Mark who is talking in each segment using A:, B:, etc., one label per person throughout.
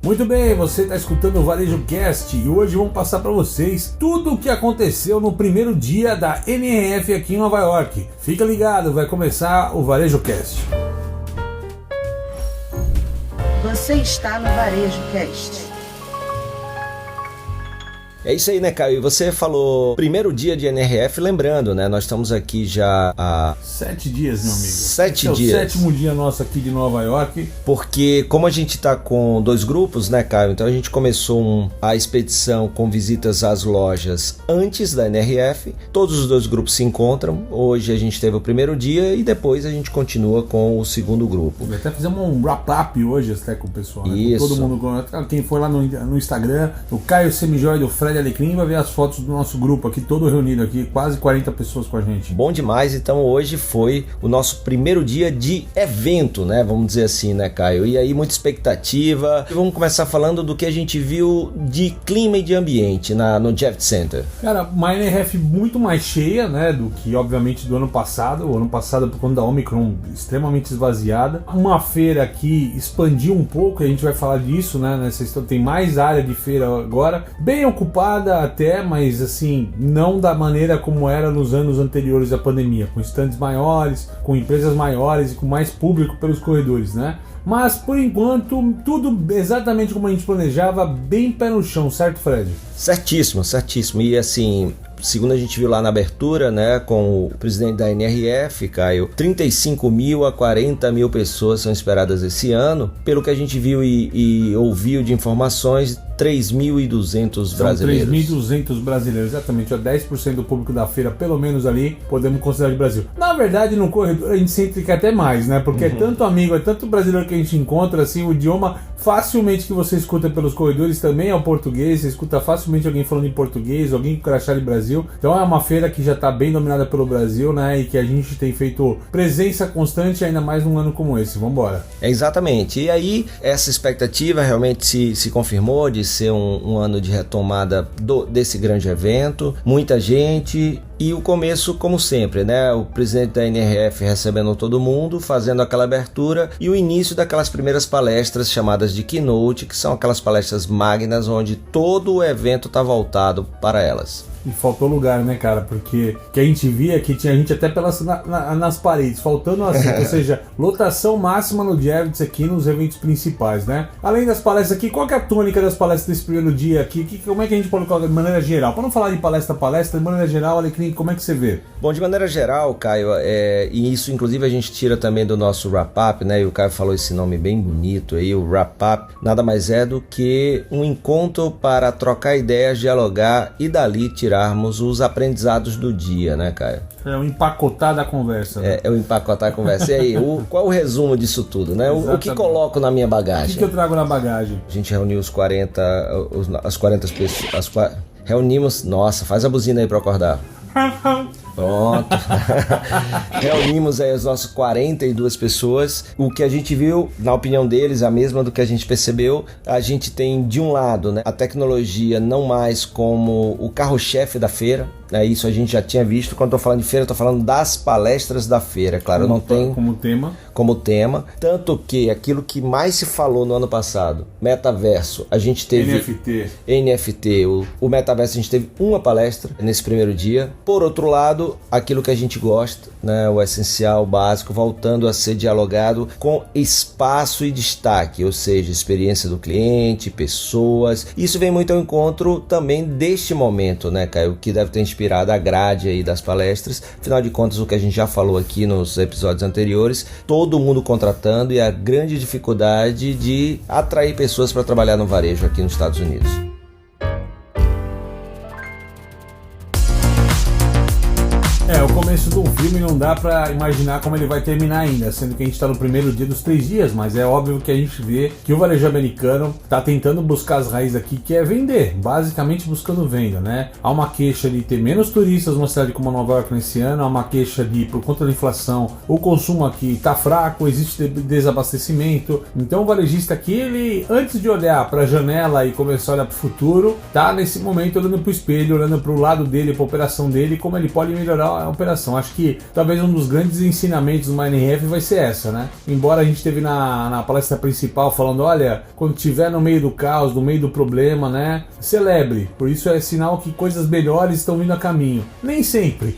A: Muito bem, você está escutando o Varejo Cast e hoje vamos passar para vocês tudo o que aconteceu no primeiro dia da NRF aqui em Nova York. Fica ligado, vai começar o Varejo Cast.
B: Você está no Varejo Cast.
C: É isso aí, né, Caio? Você falou primeiro dia de NRF, lembrando, né? Nós estamos aqui já há...
A: 7 dias, meu amigo.
C: 7 dias.
A: É o 7º dia nosso aqui de Nova York.
C: Porque como a gente tá com 2 grupos, né, Caio? Então a gente começou a expedição com visitas às lojas antes da NRF. Todos os 2 grupos se encontram. Hoje a gente teve o primeiro dia e depois a gente continua com o segundo grupo.
A: Até fizemos um wrap-up hoje até com o pessoal, né?
C: Isso.
A: Com todo mundo. Quem foi lá no Instagram, o Caio Semijoy do Fred Alecrim vai ver as fotos do nosso grupo aqui, todo reunido aqui, quase 40 pessoas com a gente.
C: Bom demais, então hoje foi o nosso primeiro dia de evento, né? Vamos dizer assim, né, Caio? E aí, muita expectativa. Vamos começar falando do que a gente viu de clima e de ambiente no Javits Center.
A: Cara, uma NRF muito mais cheia, né, do que obviamente do ano passado. O ano passado, por conta da Omicron, extremamente esvaziada. Uma feira que expandiu um pouco, a gente vai falar disso, né? Tem mais área de feira agora, bem ocupada até, mas assim, não da maneira como era nos anos anteriores à pandemia, com estandes maiores, com empresas maiores e com mais público pelos corredores, né? Mas por enquanto, tudo exatamente como a gente planejava, bem pé no chão, certo, Fred?
C: Certíssimo, certíssimo. E assim, segundo a gente viu lá na abertura, né, com o presidente da NRF, Caio, 35 mil a 40 mil pessoas são esperadas esse ano. Pelo que a gente viu e ouviu de informações, 3.200 brasileiros.
A: 3.200 brasileiros, exatamente. 10% do público da feira, pelo menos ali, podemos considerar de Brasil. Na verdade, no corredor a gente sempre quer até mais, né? Porque é tanto amigo, é tanto brasileiro que a gente encontra, assim, o idioma facilmente que você escuta pelos corredores também é o português, você escuta facilmente alguém falando em português, alguém com crachá de Brasil. Então é uma feira que já está bem dominada pelo Brasil, né? E que a gente tem feito presença constante, ainda mais num ano como esse. Vambora.
C: É exatamente. E aí, essa expectativa realmente se confirmou de ser um ano de retomada desse grande evento. Muita gente... E o começo, como sempre, né? O presidente da NRF recebendo todo mundo, fazendo aquela abertura e o início daquelas primeiras palestras chamadas de keynote, que são aquelas palestras magnas onde todo o evento está voltado para elas.
A: E faltou lugar, né, cara? Porque o que a gente via que tinha gente até nas paredes, faltando assim, ou seja, lotação máxima no Javits aqui nos eventos principais, né? Além das palestras aqui, qual que é a tônica das palestras desse primeiro dia aqui? Como é que a gente pode colocar de maneira geral? Para não falar de palestra, de maneira geral, Alecrim, como é que você vê?
C: Bom, de maneira geral, Caio, e isso inclusive a gente tira também do nosso wrap-up, né? E o Caio falou esse nome bem bonito aí, o wrap-up, nada mais é do que um encontro para trocar ideias, dialogar e dali tirarmos os aprendizados do dia, né, Caio?
A: É o empacotar da conversa. Né?
C: É o empacotar da conversa. E aí, qual é o resumo disso tudo, né? O que coloco na minha bagagem?
A: O que eu trago na bagagem?
C: A gente reuniu as 40 pessoas, reunimos, nossa, faz a buzina aí para acordar. Pronto. Reunimos aí as nossas 42 pessoas. O que a gente viu, na opinião deles, a mesma do que a gente percebeu. A gente tem, de um lado, né, a tecnologia não mais como o carro-chefe da feira. Isso a gente já tinha visto. Quando estou falando de feira, estou falando das palestras da feira. Claro, não tem como tema. Tanto que aquilo que mais se falou no ano passado, metaverso, a gente teve... NFT. O metaverso, a gente teve uma palestra nesse primeiro dia. Por outro lado, aquilo que a gente gosta, né, o essencial, o básico, voltando a ser dialogado com espaço e destaque, ou seja, experiência do cliente, pessoas. Isso vem muito ao encontro também deste momento, né, Caio, que deve ter inspirado a grade aí das palestras. Afinal de contas, o que a gente já falou aqui nos episódios anteriores, todo mundo contratando e a grande dificuldade de atrair pessoas para trabalhar no varejo aqui nos Estados Unidos.
A: O começo do filme não dá pra imaginar como ele vai terminar ainda, sendo que a gente tá no primeiro dia dos 3 dias, mas é óbvio que a gente vê que o varejo americano tá tentando buscar as raízes aqui, que é vender, basicamente buscando venda, né? Há uma queixa de ter menos turistas numa cidade como Nova York nesse ano, há uma queixa de, por conta da inflação, o consumo aqui tá fraco, existe desabastecimento, então o varejista aqui, ele, antes de olhar pra janela e começar a olhar pro futuro, tá nesse momento olhando pro espelho, olhando pro lado dele, pra operação dele, como ele pode melhorar a operação. Acho que talvez um dos grandes ensinamentos do MineRF vai ser essa, né? Embora a gente teve na palestra principal falando, olha, quando estiver no meio do caos, no meio do problema, né? Celebre, por isso é sinal que coisas melhores estão vindo a caminho. Nem sempre.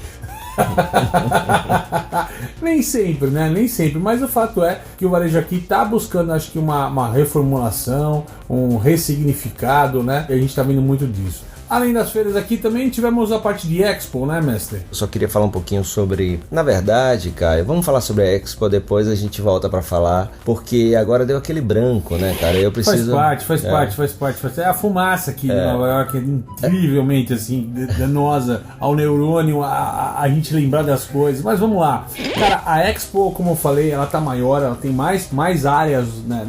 A: Nem sempre, né? Nem sempre, mas o fato é que o varejo aqui está buscando, acho que uma reformulação, um ressignificado, né? E a gente está vendo muito disso. Além das feiras aqui, também tivemos a parte de Expo, né, mestre?
C: Eu só queria falar um pouquinho sobre... Na verdade, Caio, vamos falar sobre a Expo, depois a gente volta pra falar, porque agora deu aquele branco, né, cara? Eu preciso...
A: Faz parte. É a fumaça aqui de Nova York, é incrivelmente, assim, danosa ao neurônio, a gente lembrar das coisas. Mas vamos lá. Cara, a Expo, como eu falei, ela tá maior, ela tem mais áreas, né,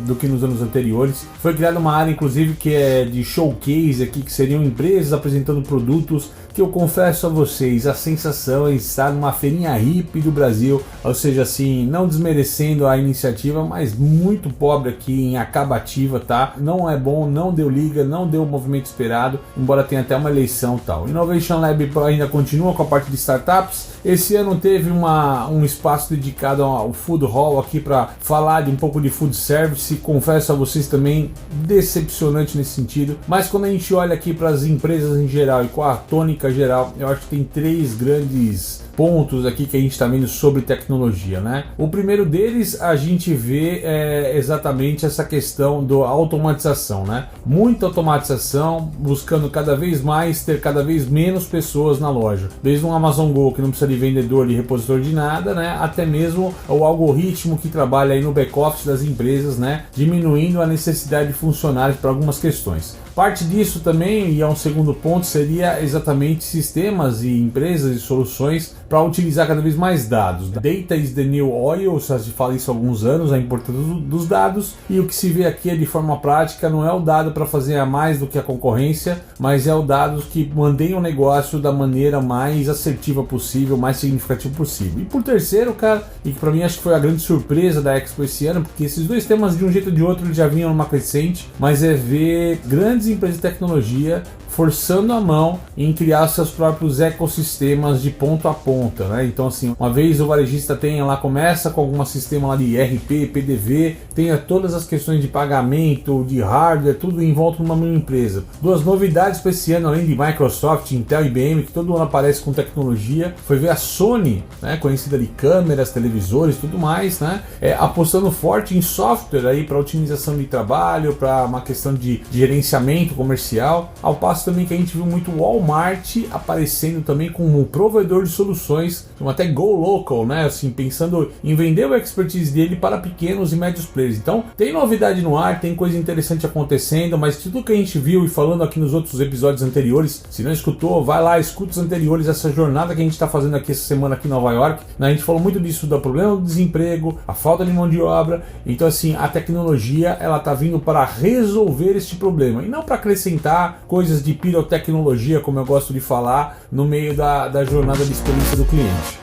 A: do que nos anos anteriores. Foi criada uma área, inclusive, que é de showcase aqui, que seriam empresas apresentando produtos, que eu confesso a vocês, a sensação é estar numa feirinha hippie do Brasil, ou seja, assim, não desmerecendo a iniciativa, mas muito pobre aqui em acabativa, tá? Não é bom, não deu liga, não deu o movimento esperado, embora tenha até uma eleição e tal. Innovation Lab ainda continua com a parte de startups. Esse ano teve um espaço dedicado ao Food Hall aqui para falar de um pouco de food service, confesso a vocês também, decepcionante nesse sentido, mas quando a gente olha aqui para as empresas em geral e com a tônica geral, eu acho que tem 3 grandes pontos aqui que a gente está vendo sobre tecnologia, né? O primeiro deles a gente vê exatamente essa questão da automatização, né? Muita automatização, buscando cada vez mais ter cada vez menos pessoas na loja, desde um Amazon Go que não precisa de vendedor, de repositor de nada, né? Até mesmo o algoritmo que trabalha aí no back-office das empresas, né? Diminuindo a necessidade de funcionários para algumas questões. Parte disso também, e é um segundo ponto, seria exatamente sistemas e empresas e soluções para utilizar cada vez mais dados. Data is the new oil, já se fala isso há alguns anos, a importância dos dados, e o que se vê aqui é de forma prática, não é o dado para fazer a mais do que a concorrência, mas é o dado que mantém o negócio da maneira mais assertiva possível, mais significativa possível. E por terceiro, cara, e que para mim acho que foi a grande surpresa da Expo esse ano, porque esses dois temas de um jeito ou de outro eles já vinham numa crescente, mas é ver grandes empresas de tecnologia forçando a mão em criar seus próprios ecossistemas de ponta a ponta, né? Então, assim, uma vez o varejista começa com algum sistema lá de ERP, PDV, tenha todas as questões de pagamento, de hardware, tudo em volta de uma mesma empresa. 2 novidades para esse ano, além de Microsoft, Intel e IBM, que todo ano aparece com tecnologia, foi ver a Sony, né, conhecida de câmeras, televisores, tudo mais, né, apostando forte em software aí para otimização de trabalho, para uma questão de gerenciamento comercial, ao passo também que a gente viu muito o Walmart aparecendo também como um provedor de soluções, como até Go Local, né? Assim, pensando em vender o expertise dele para pequenos e médios players. Então, tem novidade no ar, tem coisa interessante acontecendo, mas tudo que a gente viu e falando aqui nos outros episódios anteriores, se não escutou, vai lá, escuta os anteriores, essa jornada que a gente está fazendo aqui essa semana aqui em Nova York, né? A gente falou muito disso, do problema do desemprego, a falta de mão de obra. Então, assim, a tecnologia, ela tá vindo para resolver este problema e não para acrescentar coisas de pirotecnologia, como eu gosto de falar, no meio da jornada de experiência do cliente.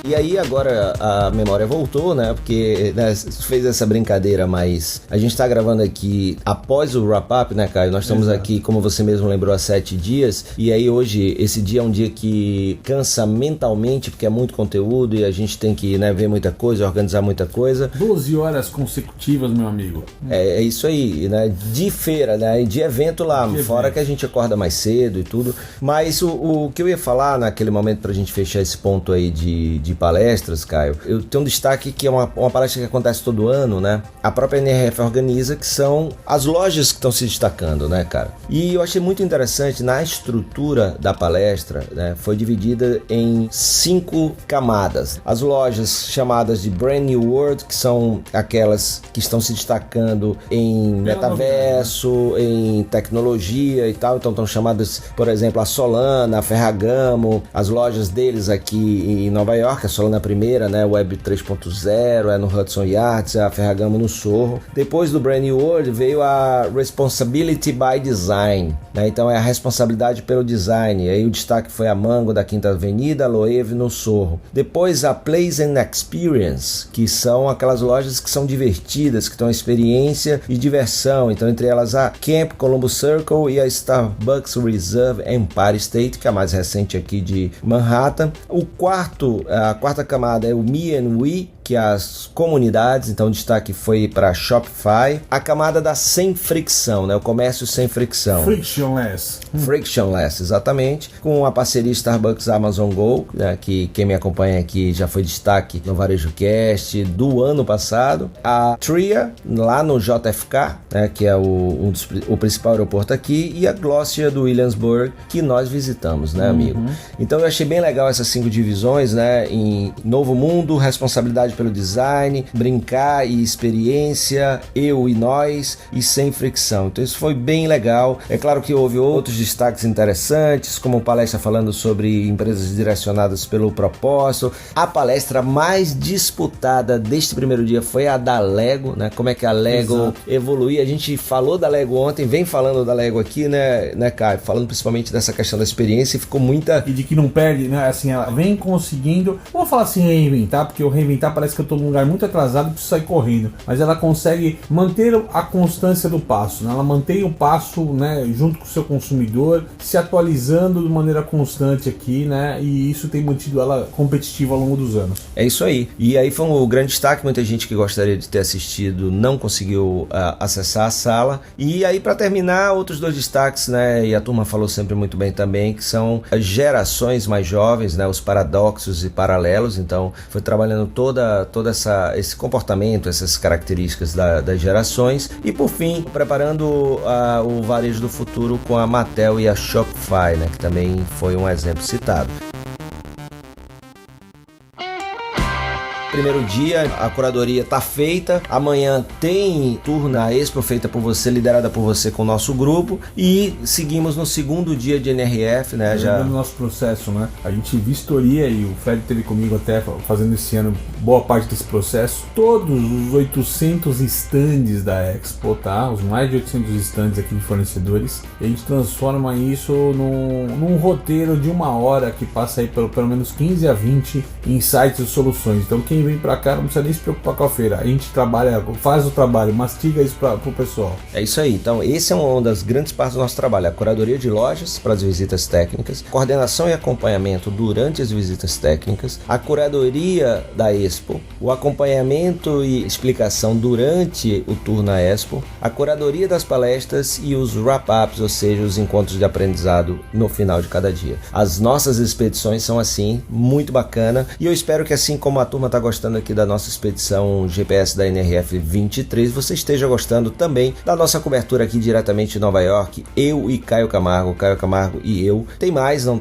C: E aí agora a memória voltou, né? Porque, né, fez essa brincadeira, mas a gente tá gravando aqui após o wrap-up, né, Caio? Nós estamos aqui, como você mesmo lembrou, há 7 dias. E aí hoje, esse dia é um dia que cansa mentalmente, porque é muito conteúdo e a gente tem que, né, ver muita coisa, organizar muita coisa.
A: 12 horas consecutivas, meu amigo.
C: É isso aí, né? De feira, né? De evento lá, fora que a gente acorda mais cedo e tudo. Mas o que eu ia falar naquele momento pra gente fechar esse ponto aí de palestras, Caio, eu tenho um destaque que é uma palestra que acontece todo ano, né? A própria NRF organiza, que são as lojas que estão se destacando, né, cara? E eu achei muito interessante, na estrutura da palestra, né, foi dividida em 5 camadas. As lojas chamadas de Brand New World, que são aquelas que estão se destacando em metaverso, em tecnologia e tal, então estão chamadas, por exemplo, a Solana, a Ferragamo, as lojas deles aqui em Nova York, marca Solana primeira, né, Web 3.0, é no Hudson Yards, a Ferragamo no Sorro. Depois do Brand New World veio a Responsibility by Design, né, então é a responsabilidade pelo design. E aí o destaque foi a Mango da Quinta Avenida, a Loewe no Sorro. Depois a Place and Experience, que são aquelas lojas que são divertidas, que dão experiência e diversão. Então entre elas a Camp Columbus Circle e a Starbucks Reserve Empire State, que é a mais recente aqui de Manhattan. A quarta camada é o Me and We, que é as comunidades, então o destaque foi para Shopify. A camada da sem fricção, né? O comércio sem fricção.
A: Frictionless.
C: Frictionless, exatamente. Com a parceria Starbucks Amazon Go, né? Que quem me acompanha aqui já foi destaque no Varejo Cast do ano passado. A Tria, lá no JFK, né? Que é o principal aeroporto aqui. E a Glossier do Williamsburg, que nós visitamos, né, amigo? Então eu achei bem legal essas 5 divisões, né? Em Novo Mundo, responsabilidade pelo design, brincar e experiência, eu e nós, e sem fricção. Então isso foi bem legal. É claro que houve outros destaques interessantes, como palestra falando sobre empresas direcionadas pelo propósito. A palestra mais disputada deste primeiro dia foi a da Lego, né? Como é que a Lego evolui. A gente falou da Lego ontem, vem falando da Lego aqui, né, Caio? Falando principalmente dessa questão da experiência, e ficou muita...
A: E de que não perde, né? Assim, ela vem conseguindo, vou falar assim, reinventar, porque o reinventar parece que eu tô num lugar muito atrasado e preciso sair correndo, mas ela consegue manter a constância do passo, né? Ela mantém o passo, né, junto com o seu consumidor, se atualizando de maneira constante aqui, né? E isso tem mantido ela competitiva ao longo dos anos.
C: É isso aí. E aí foi um grande destaque, muita gente que gostaria de ter assistido não conseguiu acessar a sala. E aí, para terminar, outros 2 destaques, né? E a turma falou sempre muito bem também, que são as gerações mais jovens, né? Os paradoxos e paralelos. Então, foi trabalhando todo esse comportamento, essas características das gerações. E por fim, preparando o varejo do futuro com a Mattel e a Shopify, né, que também foi um exemplo citado. Primeiro dia, a curadoria está feita. Amanhã tem tour na Expo feita por você, liderada por você com o nosso grupo. E seguimos no segundo dia de NRF, né? Já É isso aí. Então, esse é uma das grandes partes do nosso trabalho. A curadoria de lojas para as visitas técnicas, coordenação e acompanhamento durante as visitas técnicas, a curadoria da Expo, o acompanhamento e explicação durante o tour na Expo, a curadoria das palestras e os wrap-ups, ou seja, os encontros de aprendizado no final de cada dia. As nossas expedições são assim, muito bacana, e eu espero que, assim como a turma está gostando aqui da nossa expedição GPS da NRF 23, você esteja gostando também da nossa cobertura aqui diretamente de Nova York, eu e Caio Camargo e eu. Tem mais, não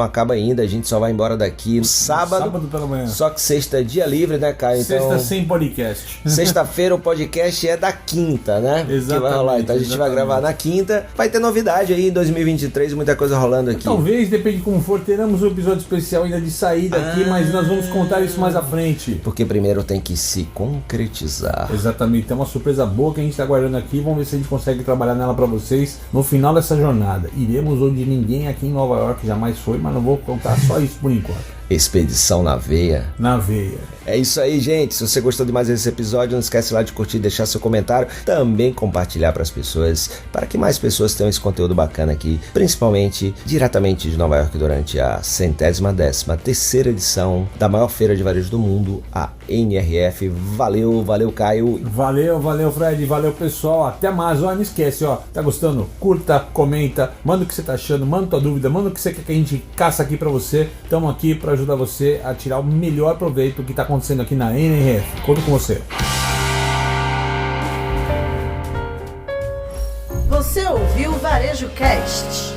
C: acaba ainda, a gente só vai embora daqui no sábado
A: pela manhã.
C: Só que sexta é dia livre, né, Caio?
A: Sexta
C: então,
A: sem podcast.
C: Sexta-feira o podcast é da quinta, né?
A: Exatamente.
C: Que vai rolar. Então a gente vai gravar na quinta. Vai ter novidade aí em 2023, muita coisa rolando aqui.
A: Talvez, depende de como for, teremos um episódio especial ainda de saída aqui, mas nós vamos contar isso mais à frente.
C: Porque primeiro tem que se concretizar.
A: Exatamente, tem uma surpresa boa que a gente está guardando aqui. Vamos ver se a gente consegue trabalhar nela para vocês no final dessa jornada. Iremos onde ninguém aqui em Nova York jamais foi, mas não vou contar só isso por enquanto.
C: Expedição na veia.
A: Na veia.
C: É isso aí, gente. Se você gostou de mais esse episódio, não esquece lá de curtir, deixar seu comentário, também compartilhar para as pessoas, para que mais pessoas tenham esse conteúdo bacana aqui, principalmente diretamente de Nova York durante a 113ª edição da maior feira de varejo do mundo, a NRF. Valeu, Caio.
A: Valeu, Fred. Valeu, pessoal. Até mais. Ó, não esquece, ó. Tá gostando? Curta, comenta, manda o que você tá achando, manda tua dúvida, manda o que você quer que a gente caça aqui para você. Estamos aqui para ajudar você a tirar o melhor proveito do que está acontecendo aqui na NRF. Conto com você.
B: Você ouviu o Varejo Cast.